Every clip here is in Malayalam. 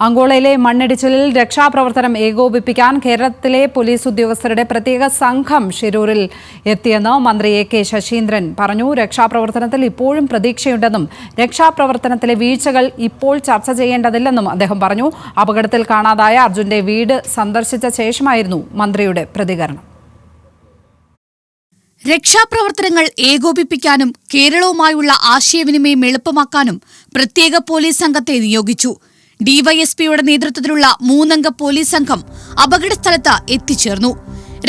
അങ്കോളയിലെ മണ്ണിടിച്ചിലിൽ രക്ഷാപ്രവർത്തനം ഏകോപിപ്പിക്കാൻ കേരളത്തിലെ പോലീസ് ഉദ്യോഗസ്ഥരുടെ പ്രത്യേക സംഘം ഷിരൂരിൽ എത്തിയെന്ന് മന്ത്രി എ കെ ശശീന്ദ്രൻ പറഞ്ഞു. രക്ഷാപ്രവർത്തനത്തിൽ ഇപ്പോഴും പ്രതീക്ഷയുണ്ടെന്നും രക്ഷാപ്രവർത്തനത്തിലെ വീഴ്ചകൾ ഇപ്പോൾ ചർച്ച ചെയ്യേണ്ടതില്ലെന്നും അദ്ദേഹം പറഞ്ഞു. അപകടത്തിൽ കാണാതായ അർജുന്റെ വീട് സന്ദർശിച്ച ശേഷമായിരുന്നു മന്ത്രിയുടെ പ്രതികരണം. രക്ഷാപ്രവർത്തനങ്ങൾ ഏകോപിപ്പിക്കാനും കേരളവുമായുള്ള ആശയവിനിമയം എളുപ്പമാക്കാനും പ്രത്യേക പോലീസ് സംഘത്തെ നിയോഗിച്ചു. ഡിവൈഎസ്പിയുടെ നേതൃത്വത്തിലുള്ള 3-അംഗ പോലീസ് സംഘം അപകടസ്ഥലത്ത് എത്തിച്ചേർന്നു.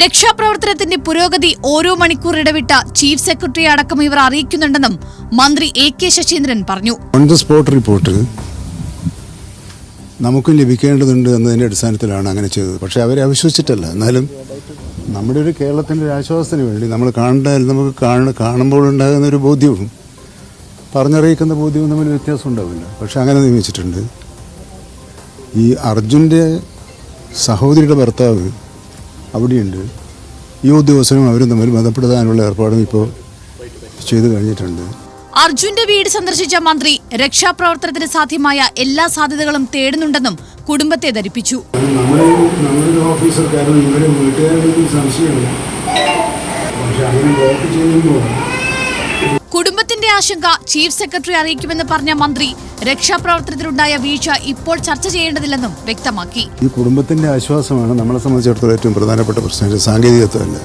രക്ഷാപ്രവർത്തനത്തിന്റെ പുരോഗതി ഓരോ മണിക്കൂർ ഇടവിട്ട ചീഫ് സെക്രട്ടറി അടക്കം ഇവർ അറിയിക്കുന്നുണ്ടെന്നും മന്ത്രി എ കെ ശശീന്ദ്രൻ പറഞ്ഞു. ഓൺ ദ സ്പോട്ട് റിപ്പോർട്ട് നമുക്ക് ലഭിക്കേണ്ടതുണ്ട് എന്നതിന്റെ അടിസ്ഥാനത്തിലാണ് അങ്ങനെ ചെയ്തത്. പക്ഷെ അവരെ അവിശ്വസിച്ചിട്ടല്ല. എന്നാലും നമ്മുടെ ഒരു കേരളത്തിൻ്റെ ഒരു ആശ്വാസത്തിന് വേണ്ടി നമ്മൾ നമുക്ക് കാണുമ്പോൾ ഉണ്ടാകുന്ന ഒരു ബോധ്യവും പറഞ്ഞറിയിക്കുന്ന ബോധ്യവും തമ്മിൽ വ്യത്യാസം ഉണ്ടാവില്ല. പക്ഷെ അങ്ങനെ നിയമിച്ചിട്ടുണ്ട്. ഈ അർജുൻ്റെ സഹോദരിയുടെ ഭർത്താവ് അവിടെയുണ്ട്. ഈ ഉദ്യോഗസ്ഥരും അവരും തമ്മിൽ ബന്ധപ്പെടുത്താനുള്ള ഏർപ്പാടും ഇപ്പോൾ ചെയ്തു കഴിഞ്ഞിട്ടുണ്ട്. അർജുന്റെ വീട് സന്ദർശിച്ച മന്ത്രി രക്ഷാപ്രവർത്തനത്തിന് സാധ്യമായ എല്ലാ സാധ്യതകളും തേടുന്നുണ്ടെന്നും കുടുംബത്തെ ധരിപ്പിച്ചു. കുടുംബത്തിന്റെ ആശങ്ക ചീഫ് സെക്രട്ടറി അറിയിക്കുമെന്ന് പറഞ്ഞ മന്ത്രി രക്ഷാപ്രവർത്തനത്തിലുണ്ടായ വീഴ്ച ഇപ്പോൾ ചർച്ച ചെയ്യേണ്ടതില്ലെന്നും വ്യക്തമാക്കി. ഈ കുടുംബത്തിന്റെ ആശ്വാസമാണ് നമ്മളെ സംബന്ധിച്ചിടത്തോളം ഏറ്റവും പ്രധാനപ്പെട്ട പ്രശ്നം, സാങ്കേതികത്വമല്ല.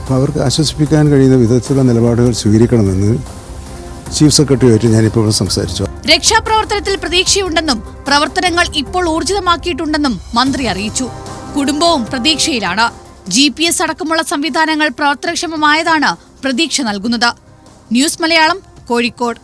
അപ്പോൾ അവർക്ക് ആശ്വസിപ്പിക്കാൻ കഴിയുന്ന വിധത്തിലുള്ള നിലപാടുകൾ സ്വീകരിക്കണമെന്ന് ചീഫ് സെക്രട്ടറിയുമായിട്ട് ഞാനിപ്പോൾ സംസാരിച്ചു. രക്ഷാപ്രവർത്തനത്തിൽ പ്രതീക്ഷയുണ്ടെന്നും പ്രവർത്തനങ്ങൾ ഇപ്പോൾ ഊർജിതമാക്കിയിട്ടുണ്ടെന്നും മന്ത്രി അറിയിച്ചു. കുടുംബവും പ്രതീക്ഷയിലാണ്. GPS അടക്കമുള്ള സംവിധാനങ്ങൾ പ്രവർത്തനക്ഷമമായതാണ് പ്രതീക്ഷ നൽകുന്നത്. ന്യൂസ് മലയാളം, കോഴിക്കോട്.